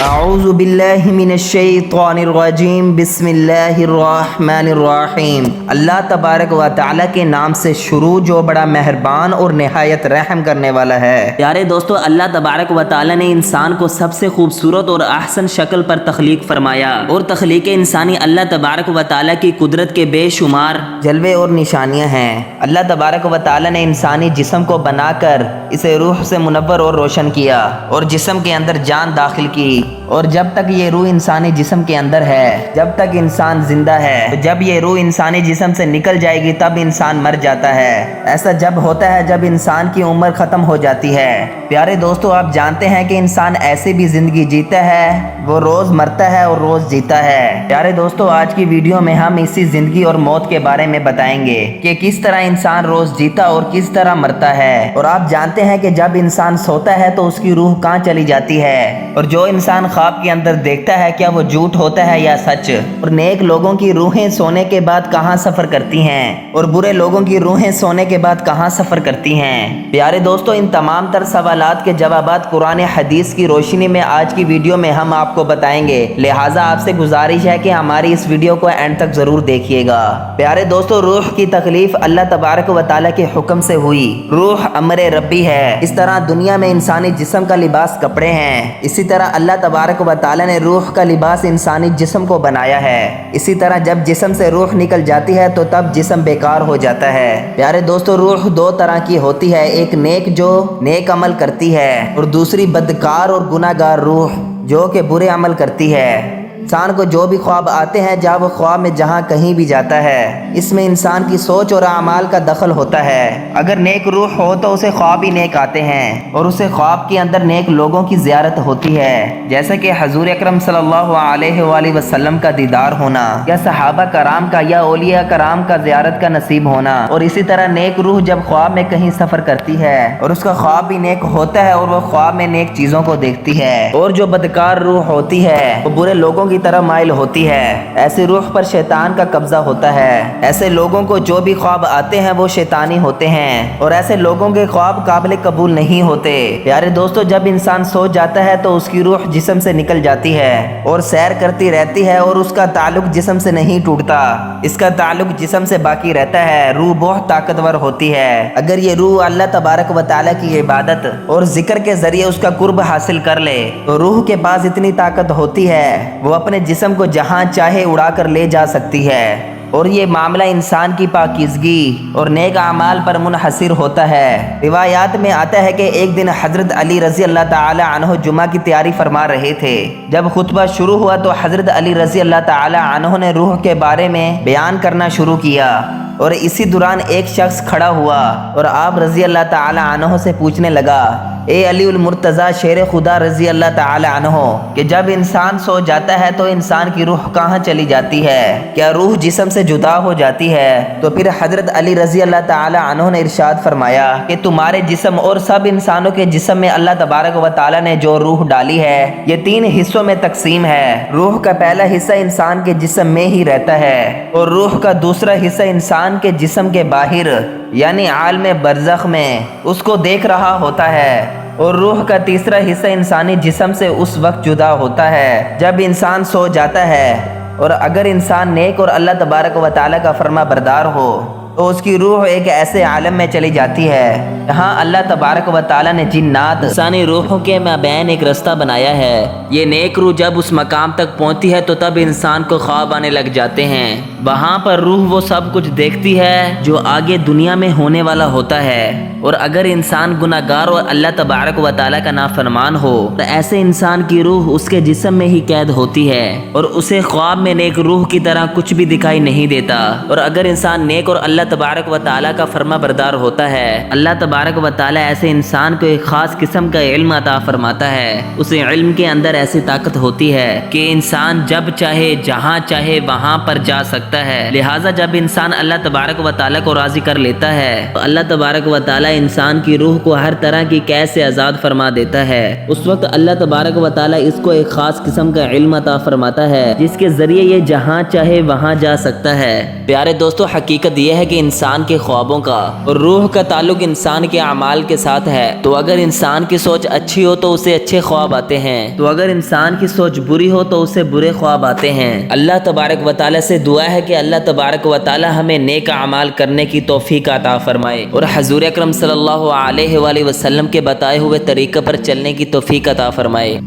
اعوذ باللہ من الشیطان الرجیم بسم اللہ الرحمن الرحیم۔ اللہ تبارک و تعالی کے نام سے شروع جو بڑا مہربان اور نہایت رحم کرنے والا ہے۔ پیارے دوستو، اللہ تبارک و تعالی نے انسان کو سب سے خوبصورت اور احسن شکل پر تخلیق فرمایا، اور تخلیق انسانی اللہ تبارک و تعالی کی قدرت کے بے شمار جلوے اور نشانیاں ہیں۔ اللہ تبارک و تعالی نے انسانی جسم کو بنا کر اسے روح سے منور اور روشن کیا اور جسم کے اندر جان داخل کی، اور جب تک یہ روح انسانی جسم کے اندر ہے، جب تک انسان زندہ ہے، جب یہ روح انسانی جسم سے نکل جائے گی تب انسان مر جاتا ہے۔ ایسا جب ہوتا ہے جب انسان کی عمر ختم ہو جاتی ہے۔ پیارے دوستو، آپ جانتے ہیں کہ انسان ایسے بھی زندگی جیتا ہے، وہ روز مرتا ہے اور روز جیتا ہے۔ پیارے دوستو، آج کی ویڈیو میں ہم اسی زندگی اور موت کے بارے میں بتائیں گے کہ کس طرح انسان روز جیتا اور کس طرح مرتا ہے۔ اور آپ جانتے ہیں کہ جب انسان سوتا ہے تو اس کی روح کہاں چلی جاتی ہے، اور جو انسان خواب کے اندر دیکھتا ہے کیا وہ جھوٹ ہوتا ہے یا سچ، اور نیک لوگوں کی روحیں سونے کے بعد کہاں سفر کرتی ہیں اور برے لوگوں کی روحیں سونے کے بعد کہاں سفر کرتی ہیں۔ پیارے دوستو، ان تمام تر سوالات کے جوابات قرآن حدیث کی روشنی میں آج کی ویڈیو میں ہم آپ کو بتائیں گے، لہٰذا آپ سے گزارش ہے کہ ہماری اس ویڈیو کو اینڈ تک ضرور دیکھیے گا۔ پیارے دوستو، روح کی تخلیق اللہ تبارک و تعالی کے حکم سے ہوئی۔ روح امر ربی ہے۔ اس طرح دنیا میں انسانی جسم کا لباس کپڑے ہیں، اسی طرح اللہ تبارک و تعالی نے روح کا لباس انسانی جسم کو بنایا ہے۔ اسی طرح جب جسم سے روح نکل جاتی ہے تو تب جسم بیکار ہو جاتا ہے۔ پیارے دوستو، روح دو طرح کی ہوتی ہے، ایک نیک جو نیک عمل کرتی ہے، اور دوسری بدکار اور گناہ گار روح جو کہ برے عمل کرتی ہے۔ انسان کو جو بھی خواب آتے ہیں، جب وہ خواب میں جہاں کہیں بھی جاتا ہے، اس میں انسان کی سوچ اور اعمال کا دخل ہوتا ہے۔ اگر نیک روح ہو تو اسے خواب ہی نیک آتے ہیں، اور اسے خواب کے اندر نیک لوگوں کی زیارت ہوتی ہے، جیسے کہ حضور اکرم صلی اللہ علیہ وآلہ وسلم کا دیدار ہونا، یا صحابہ کرام کا یا اولیاء کرام کا زیارت کا نصیب ہونا۔ اور اسی طرح نیک روح جب خواب میں کہیں سفر کرتی ہے اور اس کا خواب بھی نیک ہوتا ہے اور وہ خواب میں نیک چیزوں کو دیکھتی ہے، اور جو بدکار روح ہوتی ہے وہ برے لوگوں کی طرح مائل ہوتی ہے، ایسے روح پر شیطان کا قبضہ ہوتا ہے۔ ایسے لوگوں کو جو بھی خواب آتے ہیں وہ شیطانی ہوتے ہیں، اور ایسے لوگوں کے خواب قابل قبول نہیں ہوتے۔ پیارے دوستو، جب انسان سو جاتا ہے تو اس کی روح جسم سے نکل جاتی ہے اور سیر کرتی رہتی ہے، اور اس کا تعلق جسم سے نہیں ٹوٹتا، اس کا تعلق جسم سے باقی رہتا ہے۔ روح بہت طاقتور ہوتی ہے۔ اگر یہ روح اللہ تبارک و تعالی کی عبادت اور ذکر کے ذریعے اس کا قرب حاصل کر لے تو روح کے پاس اتنی طاقت ہوتی ہے وہ اپنے جسم کو جہاں چاہے اڑا کر لے جا سکتی ہے، اور یہ معاملہ انسان کی پاکیزگی اور نیک اعمال پر منحصر ہوتا ہے۔ روایات میں آتا ہے کہ ایک دن حضرت علی رضی اللہ تعالی عنہ جمعہ کی تیاری فرما رہے تھے۔ جب خطبہ شروع ہوا تو حضرت علی رضی اللہ تعالی عنہ نے روح کے بارے میں بیان کرنا شروع کیا، اور اسی دوران ایک شخص کھڑا ہوا اور آپ رضی اللہ تعالی عنہ سے پوچھنے لگا، اے علی المرتضیٰ شیر خدا رضی اللہ تعالی عنہ، کہ جب انسان سو جاتا ہے تو انسان کی روح کہاں چلی جاتی ہے؟ کیا روح جسم سے جدا ہو جاتی ہے؟ تو پھر حضرت علی رضی اللہ تعالی عنہ نے ارشاد فرمایا کہ تمہارے جسم اور سب انسانوں کے جسم میں اللہ تبارک و تعالی نے جو روح ڈالی ہے یہ 3 حصوں میں تقسیم ہے۔ روح کا پہلا حصہ انسان کے جسم میں ہی رہتا ہے، اور روح کا دوسرا حصہ انسان کے جسم کے باہر یعنی عالم برزخ میں اس کو دیکھ رہا ہوتا ہے، اور روح کا تیسرا حصہ انسانی جسم سے اس وقت جدا ہوتا ہے جب انسان سو جاتا ہے۔ اور اگر انسان نیک اور اللہ تبارک و تعالی کا فرما بردار ہو تو اس کی روح ایک ایسے عالم میں چلی جاتی ہے جہاں اللہ تبارک و تعالی نے جنات انسانی روحوں کے مابین ایک رستہ بنایا ہے۔ یہ نیک روح جب اس مقام تک پہنچتی ہے تو تب انسان کو خواب آنے لگ جاتے ہیں۔ وہاں پر روح وہ سب کچھ دیکھتی ہے جو آگے دنیا میں ہونے والا ہوتا ہے، اور اگر انسان گناہ گار اور اللہ تبارک و تعالی کا نافرمان ہو تو ایسے انسان کی روح اس کے جسم میں ہی قید ہوتی ہے، اور اسے خواب میں نیک روح کی طرح کچھ بھی دکھائی نہیں دیتا۔ اور اگر انسان نیک اور اللہ تبارک و تعالی کا فرما بردار ہوتا ہے، اللہ تبارک و تعالی ایسے انسان کو ایک خاص قسم کا علم عطا فرماتا ہے۔ اس علم کے اندر ایسی طاقت ہوتی ہے کہ انسان جب چاہے جہاں چاہے وہاں پر جا سکتا ہے۔ لہٰذا جب انسان اللہ تبارک و تعالی کو راضی کر لیتا ہے تو اللہ تبارک و تعالی انسان کی روح کو ہر طرح کی قید سے آزاد فرما دیتا ہے۔ اس وقت اللہ تبارک و تعالی اس کو ایک خاص قسم کا علم عطا فرماتا ہے جس کے ذریعے یہ جہاں چاہے وہاں جا سکتا ہے۔ پیارے دوستو، حقیقت یہ ہے کہ کہ انسان کے خوابوں کا، اور روح کا تعلق انسان کے اعمال کے ساتھ ہے۔ تو اگر انسان کی سوچ اچھی ہو تو اسے اچھے خواب آتے ہیں، تو اگر انسان کی سوچ بری ہو تو اسے برے خواب آتے ہیں۔ اللہ تبارک و تعالیٰ سے دعا ہے کہ اللہ تبارک و تعالیٰ ہمیں نیک اعمال کرنے کی توفیق عطا فرمائے، اور حضور اکرم صلی اللہ علیہ وآلہ وسلم کے بتائے ہوئے طریقے پر چلنے کی توفیق عطا فرمائے۔